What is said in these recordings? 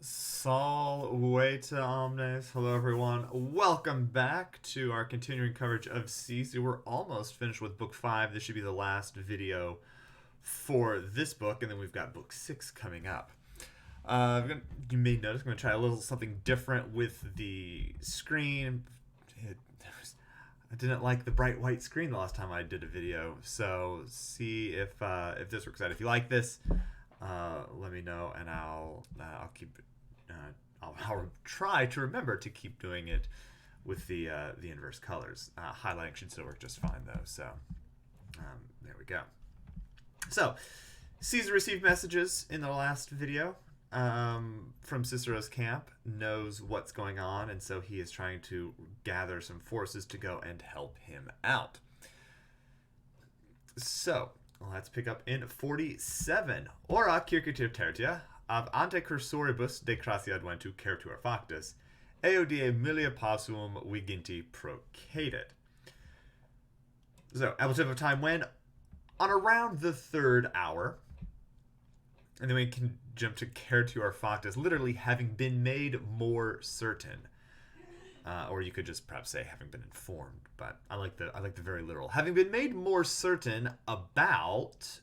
Salvete omnes. Hello, everyone. Welcome back to our continuing coverage of Caesar. We're almost finished with book 5. This should be the last video for this book, and then we've got book 6 coming up. You may notice I'm going to try a little something different with the screen. I didn't like the bright white screen the last time I did a video, so see if this works out. If you like this, let me know, and I'll keep I'll try to remember to keep doing it with the inverse colors. Highlighting should still work just fine though. So there we go. So Caesar received messages in the last video from Cicero's camp, knows what's going on, and so he is trying to gather some forces to go and help him out. So let's pick up in 47. Ora circitur tertia, ab ante cursoribus de crasia adventu certur factus, eodie milia possum viginti procadet. So, ablative of time when, on around the 3rd hour, and then we can jump to certur factus, literally having been made more certain. Or you could just perhaps say having been informed, but I like the very literal. Having been made more certain about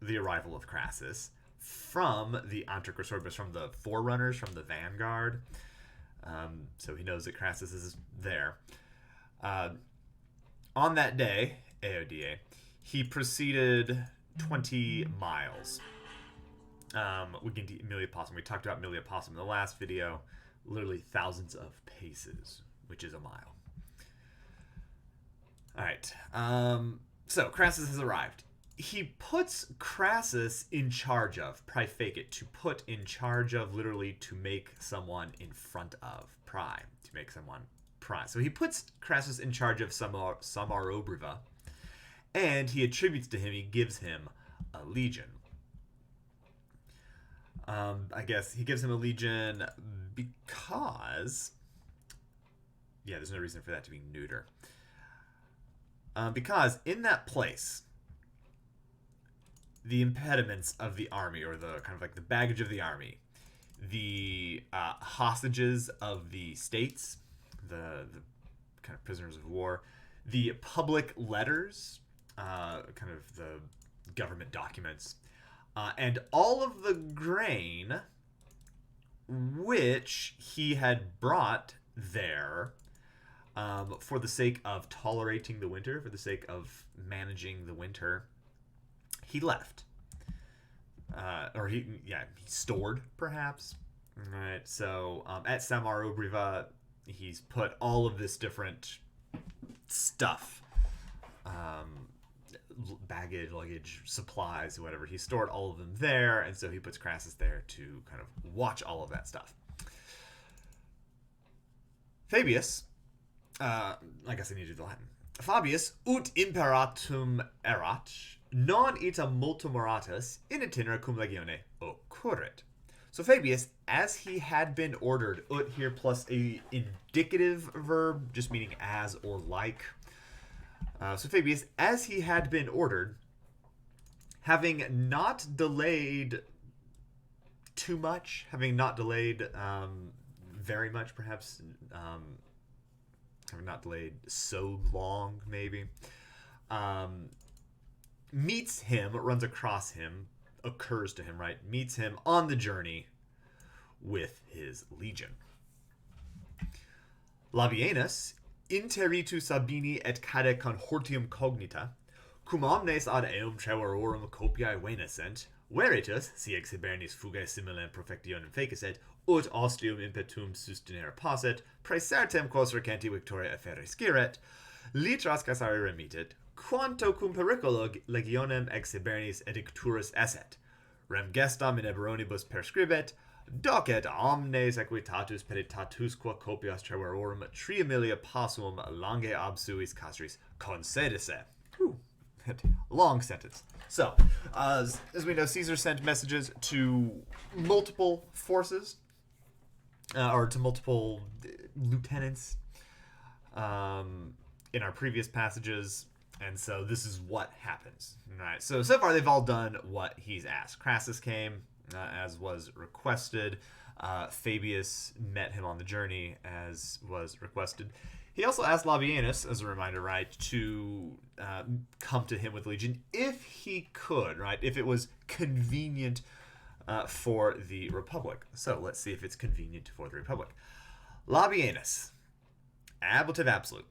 the arrival of Crassus from the Antichrysorbis, from the forerunners, from the vanguard. So he knows that Crassus is there. On that day, Eodie, he proceeded 20 miles. We can Milia Possum. We talked about Milia Possum in the last video. Literally thousands of paces, which is a mile. All right. So Crassus has arrived. He puts Crassus in charge of, praefecit, to put in charge of, literally to make someone in front of, to make someone prime. So he puts Crassus in charge of Samarobriva, and he attributes to him, he gives him a legion. I guess he gives him a legion because... yeah, there's no reason for that to be neuter. Because in that place, the impediments of the army, or the kind of like the baggage of the army, the hostages of the states, the kind of prisoners of war, the public letters, kind of the government documents, and all of the grain which he had brought there for the sake of tolerating the winter, for the sake of managing the winter, he left. Or he stored, perhaps. All right, so at Samarobriva, he's put all of this different stuff, baggage, luggage, supplies, whatever. He stored all of them there, and so he puts Crassus there to kind of watch all of that stuff. Fabius, I guess I need to do the Latin. Fabius ut imperatum erat, non ita multum oratus in itinera cum legione occurrit. So Fabius, as he had been ordered, ut here plus a indicative verb, just meaning as or like. So Fabius, as he had been ordered, having not delayed too much, having not delayed very much, perhaps, having not delayed so long, maybe, meets him, runs across him, occurs to him, right? Meets him on the journey with his legion. Labienus interitu Sabini et cade conhortium cognita, cum omnes ad eum treverorum copiae venescent, veritas, si ex hibernis fugae similem profectionem fecesset, ut ostium impetum sustinere posset, praesertem quos recenti victoria efferre sciret, litras casare remitit, quanto cum pericolo legionem ex hibernis edicturus esset, rem gestam in eberonibus perscribet, docet omnes equitatus peditatusque copias treverorum triemilia possum longe absuis castris concedisse. Long sentence. So, as we know, Caesar sent messages to multiple forces, or to multiple lieutenants in our previous passages, and so this is what happens. All right. So far they've all done what he's asked. Crassus came. as was requested. Fabius met him on the journey, as was requested. He also asked Labienus, as a reminder, right, to come to him with Legion if he could, right, if it was convenient for the Republic. So let's see if it's convenient for the Republic. Labienus, ablative absolute.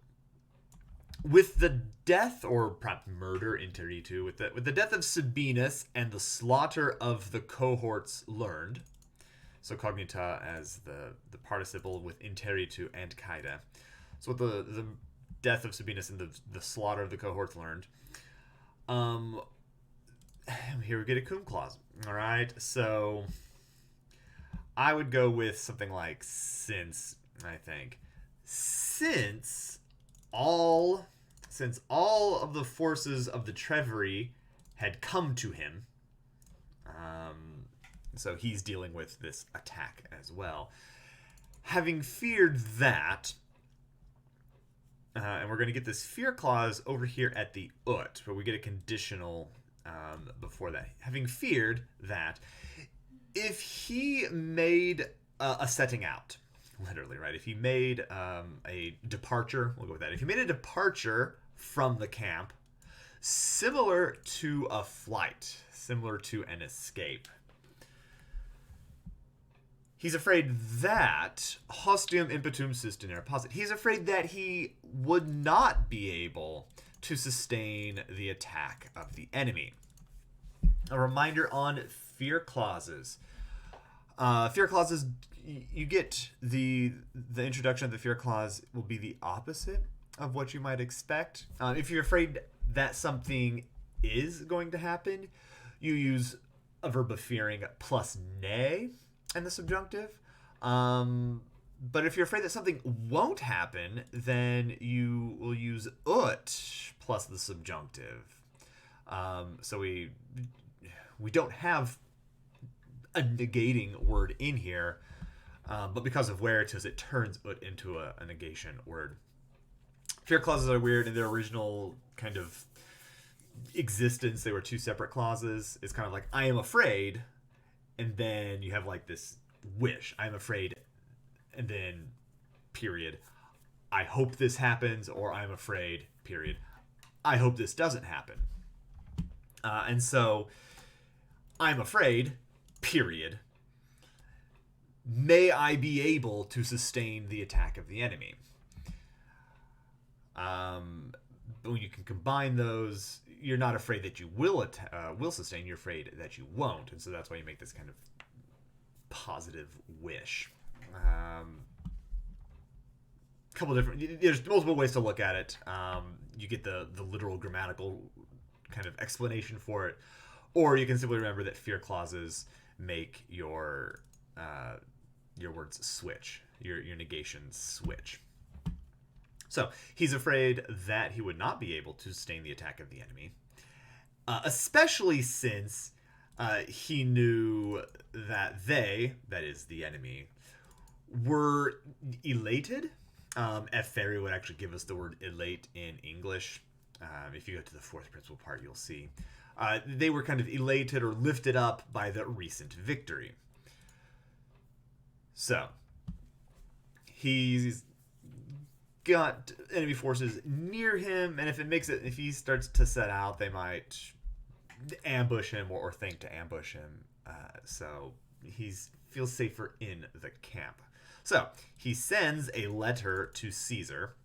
With the death, or perhaps murder in Teritu, with the death of Sabinus and the slaughter of the cohorts learned, so cognita as the participle with interitu and kaida. So with the death of Sabinus and the slaughter of the cohorts learned, here we get a cum clause. All right, so I would go with something like since, I think. Since all of the forces of the Trevery had come to him, so he's dealing with this attack as well. Having feared that, and we're going to get this fear clause over here at the ut, but we get a conditional before that. Having feared that, if he made a setting out, literally, right? If he made a departure, we'll go with that. If he made a departure from the camp, similar to a flight, similar to an escape, he's afraid that hostium impetum sustinere posit. He's afraid that he would not be able to sustain the attack of the enemy. A reminder on fear clauses. Fear clauses, you get the introduction of the fear clause will be the opposite of what you might expect. If you're afraid that something is going to happen, you use a verb of fearing plus ne and the subjunctive. But if you're afraid that something won't happen, then you will use ut plus the subjunctive. So we don't have a negating word in here, but because of where it is, it turns ut into a negation word. Fear clauses are weird. In their original kind of existence, they were two separate clauses. It's kind of like, I am afraid, and then you have like this wish. I am afraid, and then period. I hope this happens, or I'm afraid, period. I hope this doesn't happen. And so, I'm afraid, period. May I be able to sustain the attack of the enemy? When you can combine those, you're not afraid that you will sustain. You're afraid that you won't, and so that's why you make this kind of positive wish. Couple different. There's multiple ways to look at it. You get the literal grammatical kind of explanation for it, or you can simply remember that fear clauses make your words switch, your negations switch. So he's afraid that he would not be able to sustain the attack of the enemy, especially since he knew that they, that is the enemy, were elated. Ferry would actually give us the word elate in English. If you go to the fourth principal part, you'll see. They were kind of elated or lifted up by the recent victory. So, he's got enemy forces near him, and if he starts to set out, they might ambush him or think to ambush him. So he feels safer in the camp. So he sends a letter to Caesar,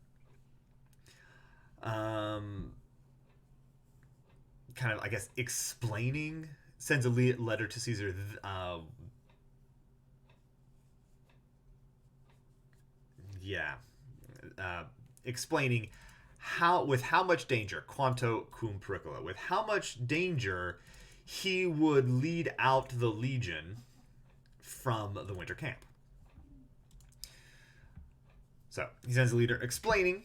kind of, I guess, sends a letter to Caesar, explaining with how much danger, quanto cum pericula, with how much danger he would lead out the legion from the winter camp. So he sends a letter explaining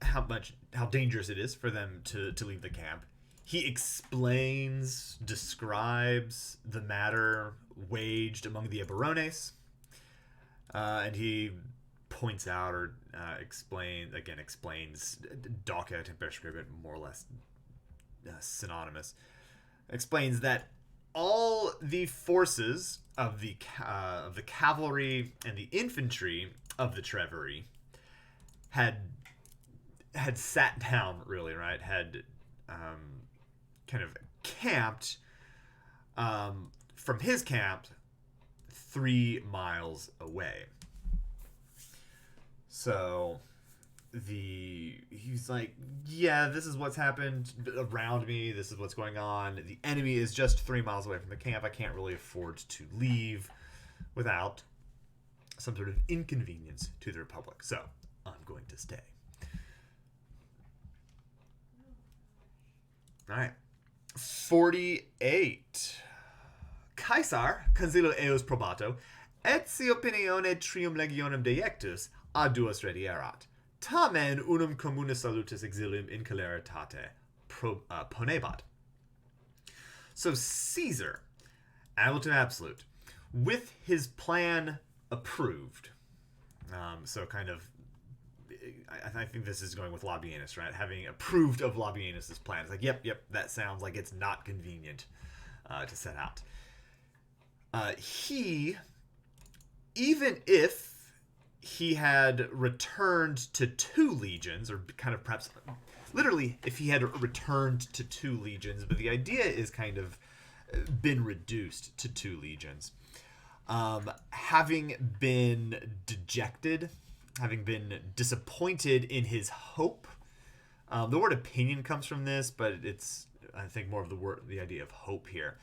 how dangerous it is for them to leave the camp. He describes the matter waged among the Eburones, and he points out or explains docet and perscribent, more or less synonymous. Explains that all the forces of the cavalry and the infantry of the Treveri had sat down, really, right? Had kind of camped from his camp 3 miles away. So he's like, yeah, this is what's happened around me. This is what's going on. The enemy is just 3 miles away from the camp. I can't really afford to leave without some sort of inconvenience to the Republic. So I'm going to stay. All right. 48. Caesar, consilo eos probato, et si opinione trium legionem deiectus a duas redierat. Tamen unum communis salutis exilium in celeritate ponebat. So Caesar, ad absolute, with his plan approved. So kind of, I think this is going with Labienus, right? Having approved of Labienus's plan. It's like, yep, that sounds like it's not convenient to set out. He, even if he had returned to 2 legions, or kind of perhaps, literally, if he had returned to 2 legions, but the idea is kind of been reduced to 2 legions. Having been dejected, having been disappointed in his hope. The word opinion comes from this, but it's, I think, more of the idea of hope here.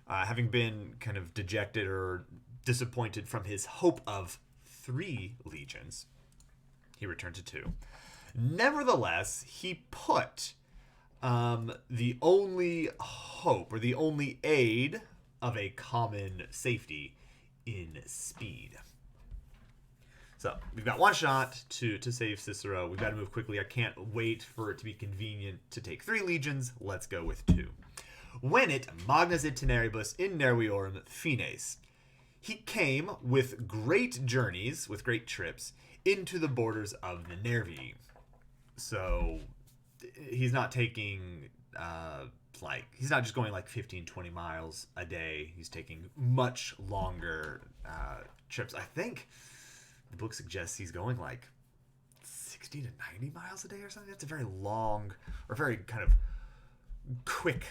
Having been kind of dejected or disappointed from his hope of 3 legions, he returned to 2. Nevertheless, he put the only hope or the only aid of a common safety in speed. So we've got 1 shot to save Cicero. We've got to move quickly. I can't wait for it to be convenient to take 3 legions. Let's go with 2. Venit magnas itineribus in nerviorum fines. He came with great journeys, with great trips, into the borders of the Nervii. So he's not taking, he's not just going like 15, 20 miles a day. He's taking much longer trips. I think the book suggests he's going like 60 to 90 miles a day or something. That's a very long, or very kind of quick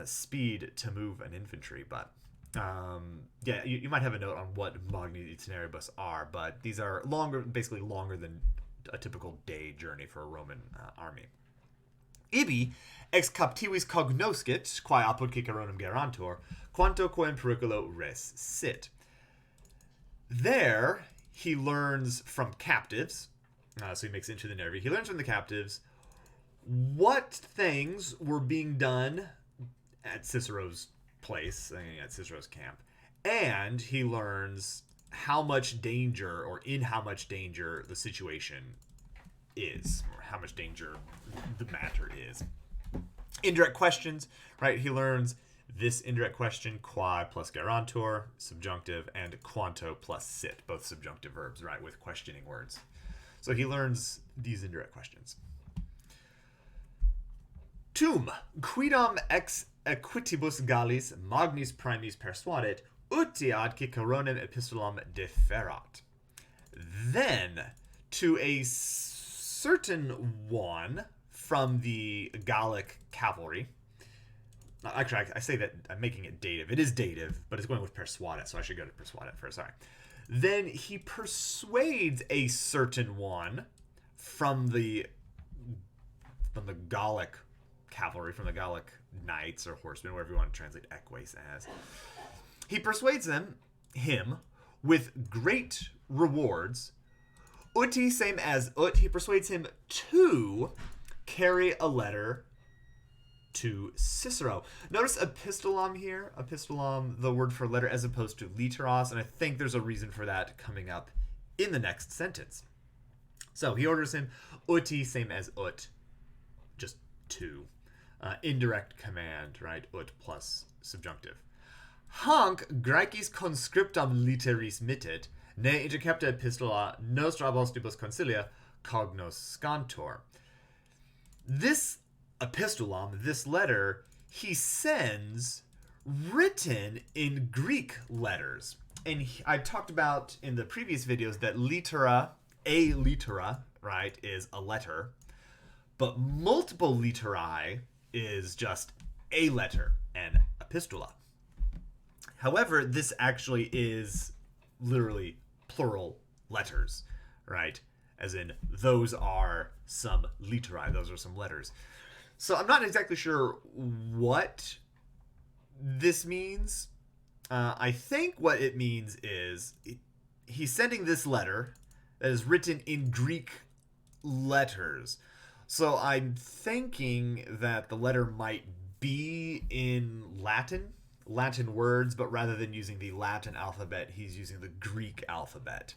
speed to move an infantry. But yeah, you might have a note on what magni itineribus are, but these are basically longer than a typical day journey for a Roman army. Ibi ex captivis cognoscit, quae apud Ciceronum gerantur, quanto quem periculo res sit. There he learns from captives, so he makes it into the Nervii. He learns from the captives what things were being done at Cicero's place, at Cicero's camp, and he learns how much danger, or in how much danger the situation is, or how much danger the matter is. Indirect questions, right? He learns this indirect question, quae plus gerantur, subjunctive, and quanto plus sit, both subjunctive verbs, right, with questioning words. So he learns these indirect questions. Tum, quidam ex equitibus Gallis magnis primis persuadet, uti ad Ciceronem epistolam deferat. Then, to a certain one from the Gallic cavalry, actually, I say that I'm making it dative. It is dative, but it's going with persuadet, so I should go to persuadet first. Sorry. Then he persuades a certain one from the Gallic cavalry, from the Gallic knights or horsemen, whatever you want to translate eques as. He persuades him with great rewards. Uti, same as ut, he persuades him to carry a letter to Cicero. Notice epistolum here. Epistolum, the word for letter, as opposed to literos, and I think there's a reason for that coming up in the next sentence. So he orders him, uti, same as ut, just to. Indirect command, right? Ut plus subjunctive. Hanc Graecis conscriptam literis mittit, ne intercepta epistola nostra abostibus consilia cognoscantur. This epistolum, this letter, he sends written in Greek letters. And I talked about in the previous videos that a litera, right, is a letter, but multiple literae is just a letter, an epistula. However, this actually is literally plural letters, right? As in, those are some literae, those are some letters. So I'm not exactly sure what this means. I think what it means is he's sending this letter that is written in Greek letters. So I'm thinking that the letter might be in Latin words, but rather than using the Latin alphabet, he's using the Greek alphabet.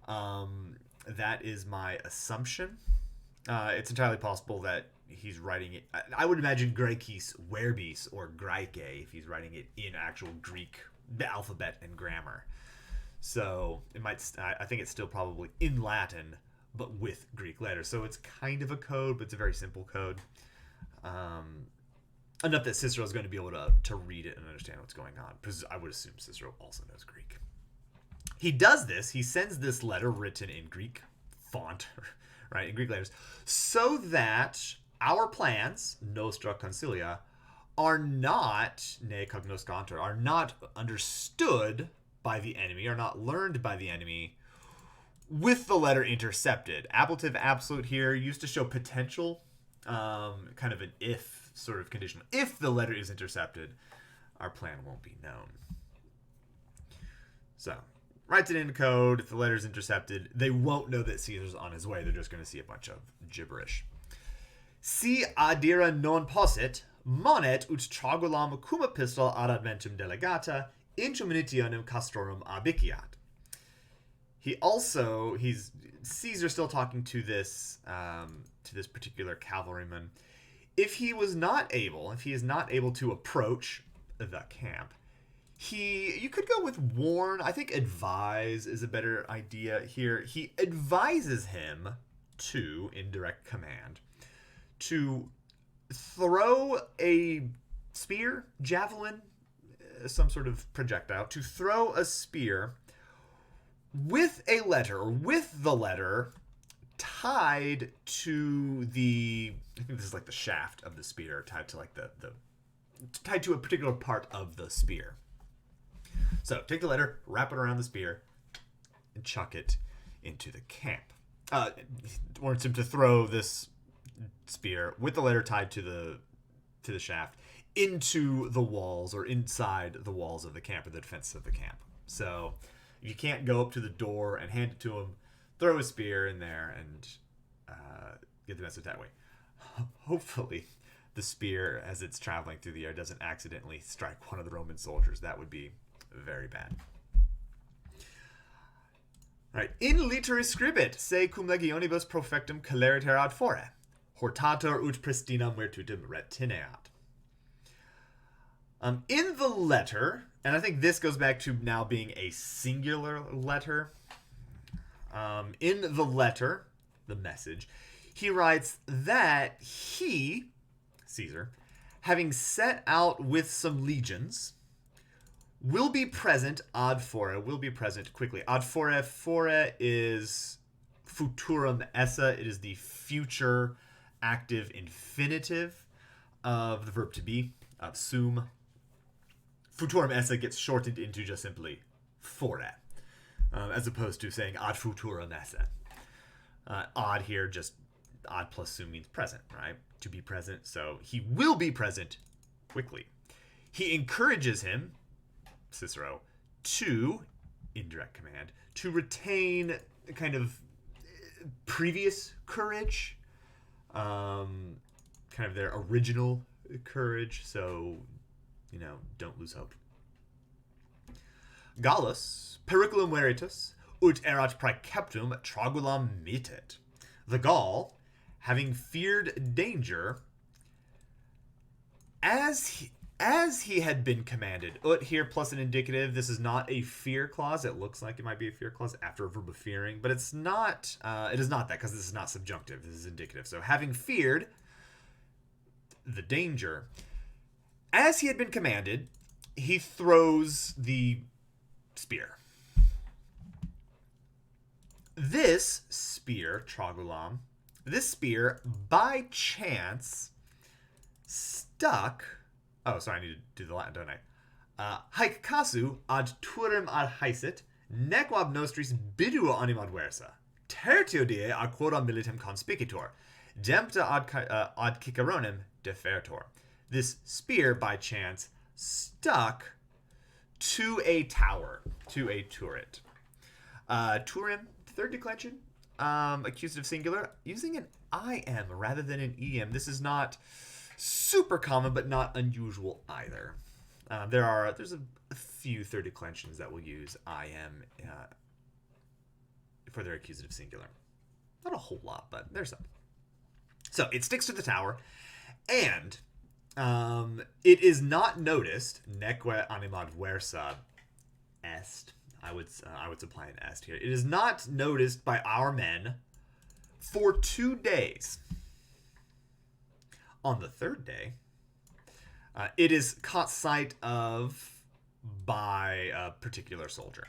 That is my assumption. It's entirely possible that he's writing it. I would imagine Graecis verbis or Graike if he's writing it in actual Greek alphabet and grammar. So it might. I think it's still probably in Latin, but with Greek letters. So it's kind of a code, but it's a very simple code. Enough that Cicero is going to be able to read it and understand what's going on. Because I would assume Cicero also knows Greek. He does this. He sends this letter written in Greek font, right, in Greek letters, so that our plans, nostra consilia, are not, ne cognoscantur, are not understood by the enemy, are not learned by the enemy, with the letter intercepted. Ablative absolute here used to show potential, kind of an if sort of conditional. If the letter is intercepted, our plan won't be known. So, writes it in code. If the letter is intercepted, they won't know that Caesar's on his way. They're just going to see a bunch of gibberish. Si adira non possit, monet ut tragulam cum epistol ad adventum delegata, introminitionem castrorum abiciat. Caesar still talking to this particular cavalryman. If he is not able to approach the camp, you could go with warn. I think advise is a better idea here. He advises him to, in direct command, to throw a spear, javelin, some sort of projectile, to throw a spear with a letter, or with the letter tied to the, I think this is like the shaft of the spear, tied to like tied to a particular part of the spear. So take the letter, wrap it around the spear, and chuck it into the camp. Wants him to throw this spear with the letter tied to the shaft into the walls, or inside the walls of the camp, or the defense of the camp. So you can't go up to the door and hand it to him, throw a spear in there, and get the message that way. Hopefully the spear, as it's traveling through the air, doesn't accidentally strike one of the Roman soldiers. That would be very bad. Right. In literis scribit, se cum legionibus profectum celeriter ad fore, hortator ut pristinam virtutem retineat. In the letter, and I think this goes back to now being a singular letter. In the letter, the message, he writes that he, Caesar, having set out with some legions, will be present ad fore, will be present quickly. Ad fore, fore is futurum esse. It is the future active infinitive of the verb to be, of sum. Futurum esse gets shortened into just simply fore, as opposed to saying ad futurum esse. Ad here, just ad plus sum means present, right? To be present. So he will be present quickly. He encourages him, Cicero, to, in direct command, to retain kind of previous courage, kind of their original courage. So, don't lose hope. Gallus, periculum veritas, ut erat praeceptum tragulam mitit. The Gaul, having feared danger, as he had been commanded. Ut here plus an indicative. This is not a fear clause. It looks like it might be a fear clause after a verb of fearing, but it's not. It is not that, because this is not subjunctive. This is indicative. So having feared the danger, as he had been commanded, he throws the spear. This spear, Trogulam, this spear, by chance, stuck... Oh, sorry, I need to do the Latin, don't I? Haec casu ad turim ad haesit, nequab nostris biduo animad versa. Tertio die ad quodam militem conspicitor, dempta ad ciceronem defertor. This spear, by chance, stuck to a tower, to a turret. Turim, third declension, accusative singular, using an IM rather than an EM. This is not super common, but not unusual either. There's a few third declensions that will use IM for their accusative singular. Not a whole lot, but there's some. So it sticks to the tower, and it is not noticed. Neque animad versa est. I would supply an est here. It is not noticed by our men for 2 days. On the third day, it is caught sight of by a particular soldier.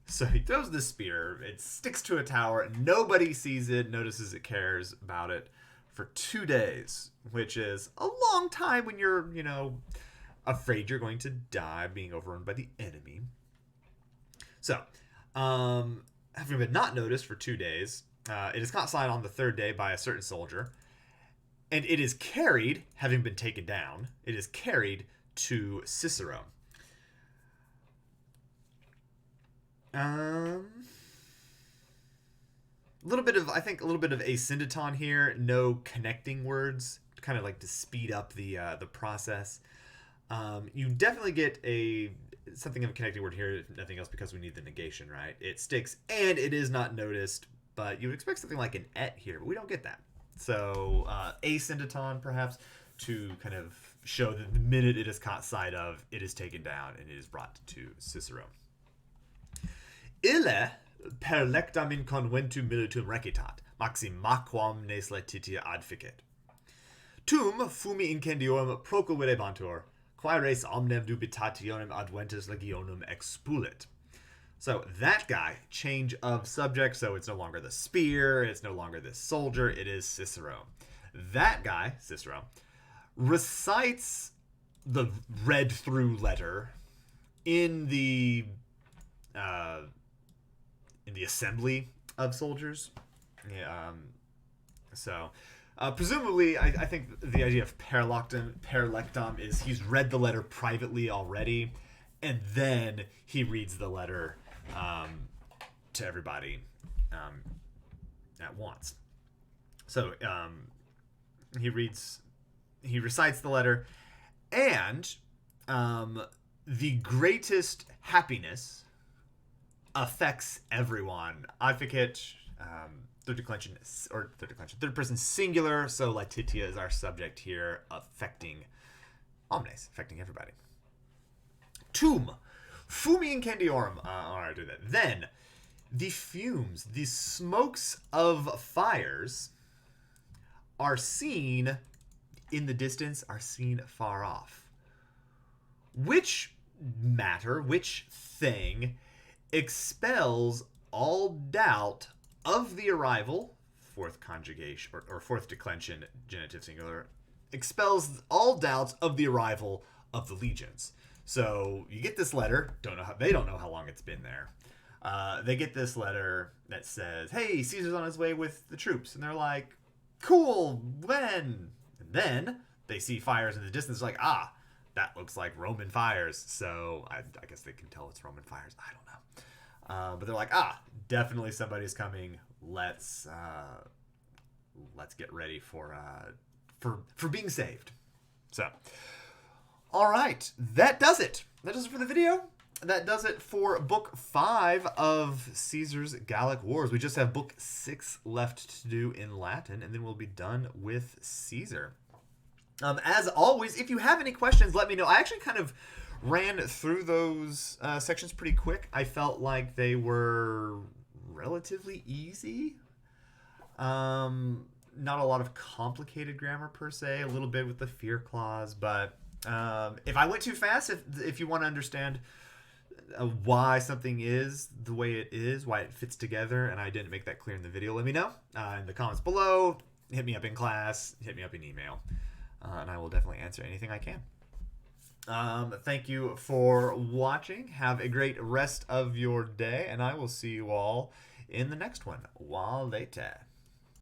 So he throws the spear. It sticks to a tower. Nobody sees it, notices it, cares about it for 2 days, which is a long time when you're, afraid you're going to die being overrun by the enemy. So, having been not noticed for 2 days, it is caught sight on the third day by a certain soldier, and it is carried, having been taken down, it is carried to Cicero. A little bit of asyndeton here, no connecting words, kind of like to speed up the process. You definitely get something of a connecting word here, if nothing else, because we need the negation, right? It sticks, and it is not noticed, but you would expect something like an et here, but we don't get that. So, asyndeton, perhaps, to kind of show that the minute it is caught sight of, it is taken down, and it is brought to Cicero. Ille per lectam in conventu militum recitat, maximaquam nes letitia adficit. Tum fumi incendiorum procuverebantur, quae res omnem dubitationem adventus legionum expulit. So that guy, change of subject, so it's no longer the spear, it's no longer this soldier, it is Cicero. That guy, Cicero, recites the read through letter in the assembly of soldiers. Yeah, presumably, I think the idea of paralectum is he's read the letter privately already, and then he reads the letter to everybody at once. So he recites the letter, and the greatest happiness affects everyone. Advocate, third person singular, so Latitia is our subject here, affecting omnes, affecting everybody. Tum, fumi incendiorum. Alright, do that. Then, the fumes, the smokes of fires are seen in the distance, are seen far off. Which thing expels all doubt of the arrival, fourth conjugation, or fourth declension, genitive singular, expels all doubts of the arrival of the legions. So you get this letter, they don't know how long it's been there. They get this letter that says, hey, Caesar's on his way with the troops. And they're like, cool, when? And then they see fires in the distance, like, that looks like Roman fires. So I guess they can tell it's Roman fires. I don't know. But they're like, definitely somebody's coming. Let's get ready for being saved. So, all right, that does it. That does it for the video. That does it for Book 5 of Caesar's Gallic Wars. We just have Book 6 left to do in Latin, and then we'll be done with Caesar. As always, if you have any questions, let me know. I actually kind of ran through those sections pretty quick. I felt like they were relatively easy. Not a lot of complicated grammar per se, a little bit with the fear clause, but If I went too fast, if you want to understand why something is the way it is, why it fits together, and I didn't make that clear in the video, let me know in the comments below. Hit me up in class, hit me up in email, and I will definitely answer anything I can. Thank you for watching. Have a great rest of your day, and I will see you all in the next one. While later.